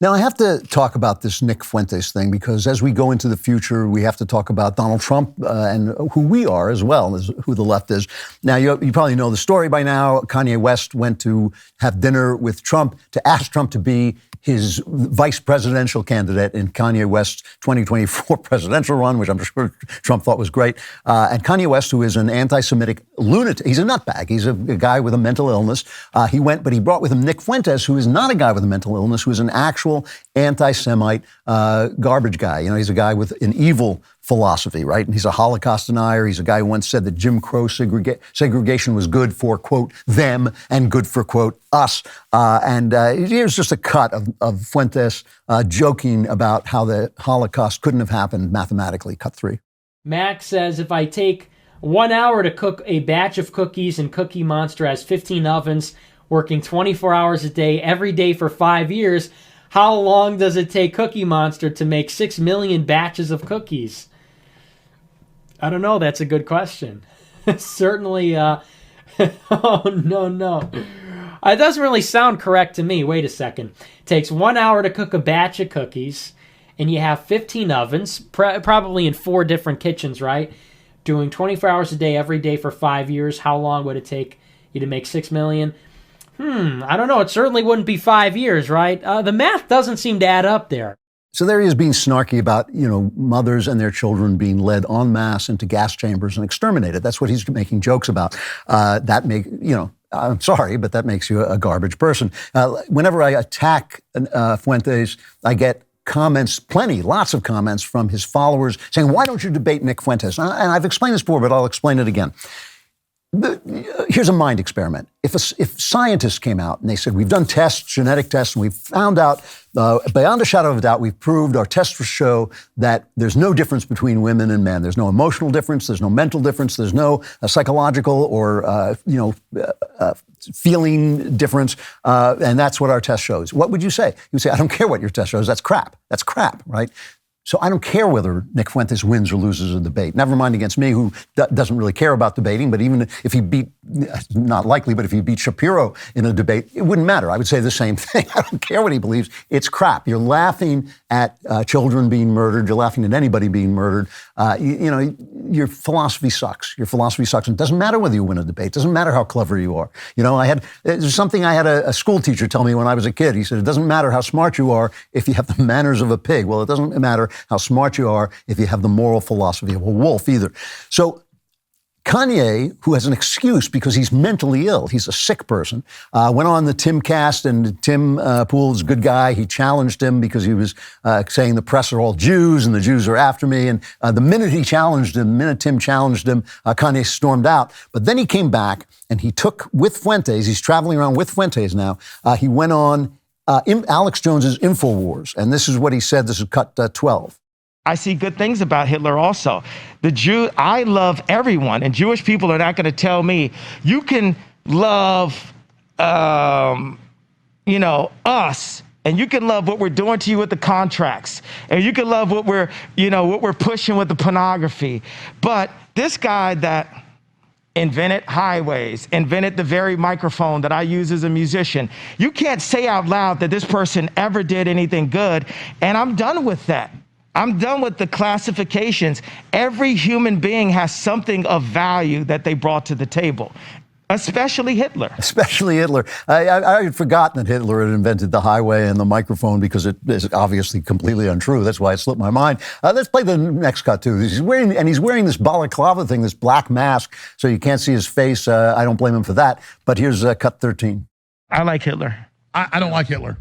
Now, I have to talk about this Nick Fuentes thing because as we go into the future, we have to talk about Donald Trump and who we are as well as who the left is. Now, you probably know the story by now. Kanye West went to have dinner with Trump to ask Trump to be his vice presidential candidate in Kanye West's 2024 presidential run, which I'm sure Trump thought was great. And Kanye West, who is an anti-Semitic lunatic, he's a nutbag. He's a guy with a mental illness. He went, but he brought with him Nick Fuentes, who is not a guy with a mental illness, who is an actual anti-Semite garbage guy. You know, he's a guy with an evil philosophy, right? And he's a Holocaust denier. He's a guy who once said that Jim Crow segregation was good for, quote, them and good for, quote, us. And here's just a cut of Fuentes joking about how the Holocaust couldn't have happened mathematically. Cut 3. Max says, if I take 1 hour to cook a batch of cookies and Cookie Monster has 15 ovens, working 24 hours a day, every day for 5 years, how long does it take Cookie Monster to make 6 million batches of cookies? I don't know. That's a good question. Certainly, oh, no. It doesn't really sound correct to me. Wait a second. It takes 1 hour to cook a batch of cookies, and you have 15 ovens, probably in 4 different kitchens, right? Doing 24 hours a day, every day for 5 years. How long would it take you to make 6 million? I don't know. It certainly wouldn't be 5 years, right? The math doesn't seem to add up there. So there he is being snarky about, mothers and their children being led en masse into gas chambers and exterminated. That's what he's making jokes about. I'm sorry, but that makes you a garbage person. Whenever I attack Fuentes, I get comments, lots of comments from his followers saying, why don't you debate Nick Fuentes? And I've explained this before, but I'll explain it again. Here's a mind experiment. If scientists came out and they said, we've done tests, genetic tests, and we've found out, beyond a shadow of a doubt, we've proved, our tests show that there's no difference between women and men. There's no emotional difference. There's no mental difference. There's no psychological or, feeling difference. And that's what our test shows. What would you say? You would say, I don't care what your test shows. That's crap. That's crap, right? So I don't care whether Nick Fuentes wins or loses a debate. Never mind against me, who doesn't really care about debating. But even if he beat, not likely, but if he beat Shapiro in a debate, it wouldn't matter. I would say the same thing. I don't care what he believes. It's crap. You're laughing at children being murdered. You're laughing at anybody being murdered. Your philosophy sucks. Your philosophy sucks. And it doesn't matter whether you win a debate. It doesn't matter how clever you are. There's something I had a school teacher tell me when I was a kid. He said, it doesn't matter how smart you are if you have the manners of a pig. Well, it doesn't matter how smart you are if you have the moral philosophy of a wolf either. So Kanye, who has an excuse because he's mentally ill, he's a sick person, went on the Timcast, and Tim Pool's a good guy. He challenged him because he was saying the press are all Jews and the Jews are after me. And the minute Tim challenged him, Kanye stormed out. But then he came back and he took with Fuentes, he's traveling around with Fuentes now, he went on Alex Jones's InfoWars. And this is what he said. This is cut 12. I see good things about Hitler also. I love everyone, and Jewish people are not going to tell me, you can love, us, and you can love what we're doing to you with the contracts, and you can love what we're pushing with the pornography. But this guy that invented highways, invented the very microphone that I use as a musician, you can't say out loud that this person ever did anything good, and I'm done with that. I'm done with the classifications. Every human being has something of value that they brought to the table, especially Hitler. Especially Hitler. I had forgotten that Hitler had invented the highway and the microphone because it is obviously completely untrue. That's why it slipped my mind. Let's play the next cut, too. He's wearing this balaclava thing, this black mask, so you can't see his face. I don't blame him for that. But here's cut 13. I like Hitler. I don't like Hitler.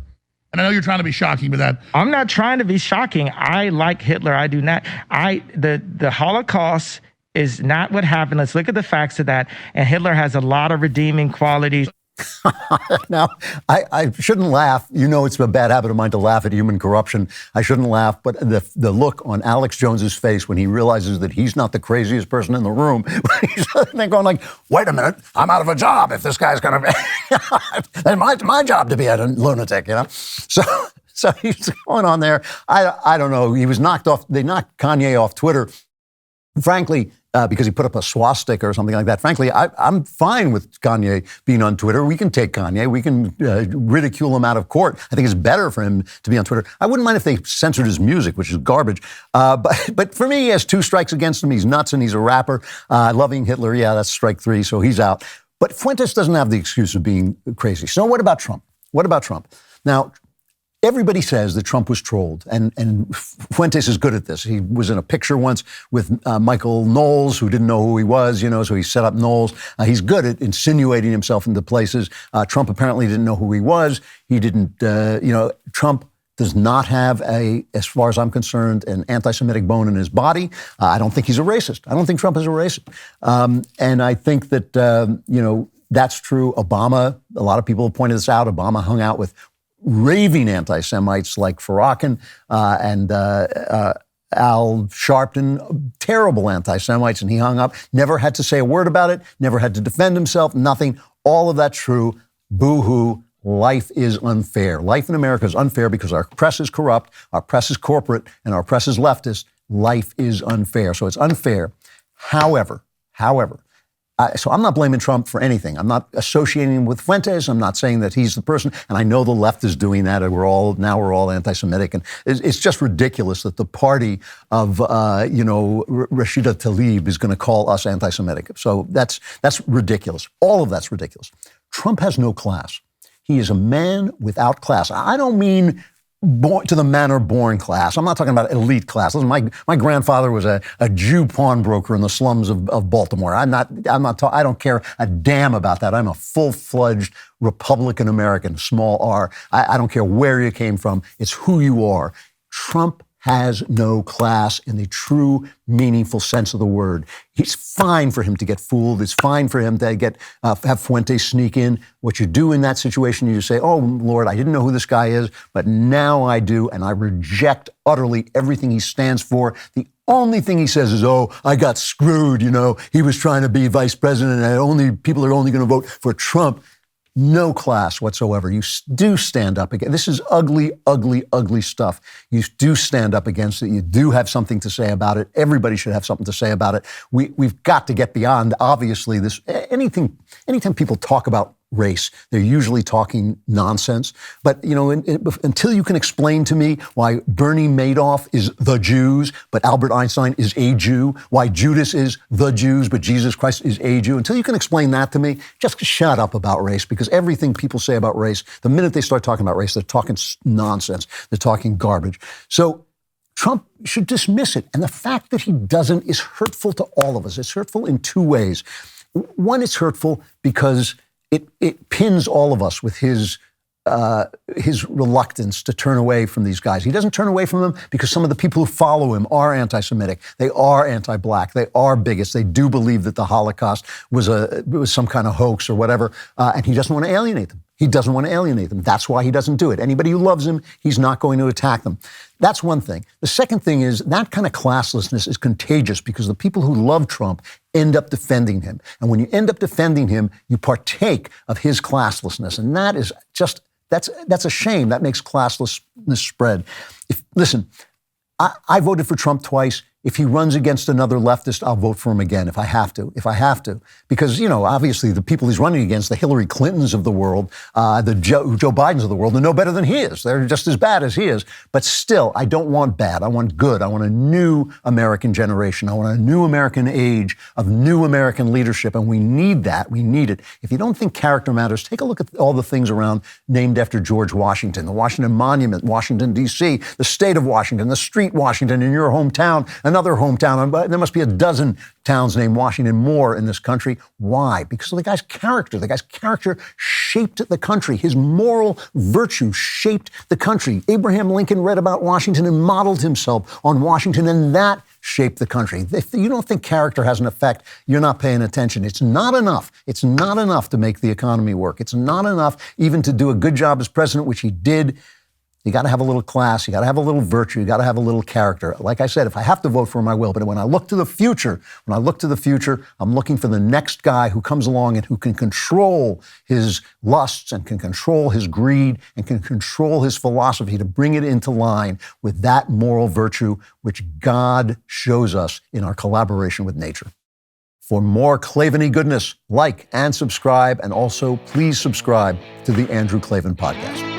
And I know you're trying to be shocking with that. I'm not trying to be shocking. I like Hitler. I do not. The Holocaust is not what happened. Let's look at the facts of that. And Hitler has a lot of redeeming qualities. Now, I shouldn't laugh. It's a bad habit of mine to laugh at human corruption. I shouldn't laugh, but the look on Alex Jones's face when he realizes that he's not the craziest person in the room, he's going like, wait a minute, I'm out of a job if this guy's going to be, my job to be a lunatic, So he's going on there. I don't know. He was knocked off. They knocked Kanye off Twitter. Frankly, because he put up a swastika or something like that. Frankly, I'm fine with Kanye being on Twitter. We can take Kanye. We can ridicule him out of court. I think it's better for him to be on Twitter. I wouldn't mind if they censored his music, which is garbage. But for me, he has 2 strikes against him. He's nuts and he's a rapper. Loving Hitler, yeah, that's strike 3, so he's out. But Fuentes doesn't have the excuse of being crazy. So what about Trump? What about Trump? Now, everybody says that Trump was trolled, and Fuentes is good at this. He was in a picture once with Michael Knowles, who didn't know who he was, so he set up Knowles. He's good at insinuating himself into places. Trump apparently didn't know who he was. He didn't, Trump does not have as far as I'm concerned, an anti-Semitic bone in his body. I don't think he's a racist. I don't think Trump is a racist. And I think that, that's true. Obama, a lot of people have pointed this out. Obama hung out with raving anti-Semites like Farrakhan and Al Sharpton, terrible anti-Semites, and he hung up, never had to say a word about it, never had to defend himself, nothing. All of that's true. Boo-hoo. Life is unfair. Life in America is unfair because our press is corrupt, our press is corporate, and our press is leftist. Life is unfair. So it's unfair. However, so I'm not blaming Trump for anything. I'm not associating him with Fuentes. I'm not saying that he's the person. And I know the left is doing that. We're all anti-Semitic. And it's just ridiculous that the party of, Rashida Tlaib is going to call us anti-Semitic. So that's ridiculous. All of that's ridiculous. Trump has no class. He is a man without class. I don't mean to the manner-born class. I'm not talking about elite class. Listen, my grandfather was a Jew pawnbroker in the slums of Baltimore. I don't care a damn about that. I'm a full-fledged Republican American, small r. I don't care where you came from. It's who you are. Trump has no class in the true, meaningful sense of the word. It's fine for him to get fooled. It's fine for him to have Fuentes sneak in. What you do in that situation, you say, oh, Lord, I didn't know who this guy is, but now I do, and I reject utterly everything he stands for. The only thing he says is, oh, I got screwed, he was trying to be vice president, and people are only going to vote for Trump. No class whatsoever. You do stand up against. This is ugly, ugly, ugly stuff. You do stand up against it. You do have something to say about it. Everybody should have something to say about it. We've got to get beyond, obviously, this. Anytime people talk about race, they're usually talking nonsense. But, until you can explain to me why Bernie Madoff is the Jews, but Albert Einstein is a Jew, why Judas is the Jews, but Jesus Christ is a Jew, until you can explain that to me, just shut up about race, because everything people say about race, the minute they start talking about race, they're talking nonsense. They're talking garbage. So Trump should dismiss it. And the fact that he doesn't is hurtful to all of us. It's hurtful in 2 ways. One, it's hurtful because it pins all of us with his reluctance to turn away from these guys. He doesn't turn away from them because some of the people who follow him are anti-Semitic. They are anti-black. They are bigots. They do believe that the Holocaust was some kind of hoax or whatever, and he doesn't want to alienate them. He doesn't want to alienate them. That's why he doesn't do it. Anybody who loves him, he's not going to attack them. That's one thing. The second thing is that kind of classlessness is contagious because the people who love Trump end up defending him. And when you end up defending him, you partake of his classlessness. And that is just, that's a shame. That makes classlessness spread. Listen, I voted for Trump twice. If he runs against another leftist, I'll vote for him again if I have to. Because, obviously the people he's running against, the Hillary Clintons of the world, the Joe Bidens of the world, are no better than he is. They're just as bad as he is. But still, I don't want bad. I want good. I want a new American generation. I want a new American age of new American leadership. And we need that. We need it. If you don't think character matters, take a look at all the things around named after George Washington, the Washington Monument, Washington, D.C., the state of Washington, the street Washington in your hometown, another hometown. There must be a dozen towns named Washington more in this country. Why? Because of the guy's character. The guy's character shaped the country. His moral virtue shaped the country. Abraham Lincoln read about Washington and modeled himself on Washington, and that shaped the country. If you don't think character has an effect, you're not paying attention. It's not enough. It's not enough to make the economy work. It's not enough even to do a good job as president, which he did. You got to have a little class. You got to have a little virtue. You got to have a little character. Like I said, if I have to vote for him, I will. But when I look to the future, I'm looking for the next guy who comes along and who can control his lusts and can control his greed and can control his philosophy to bring it into line with that moral virtue which God shows us in our collaboration with nature. For more Klavan-y goodness, like and subscribe, and also please subscribe to the Andrew Klavan Podcast.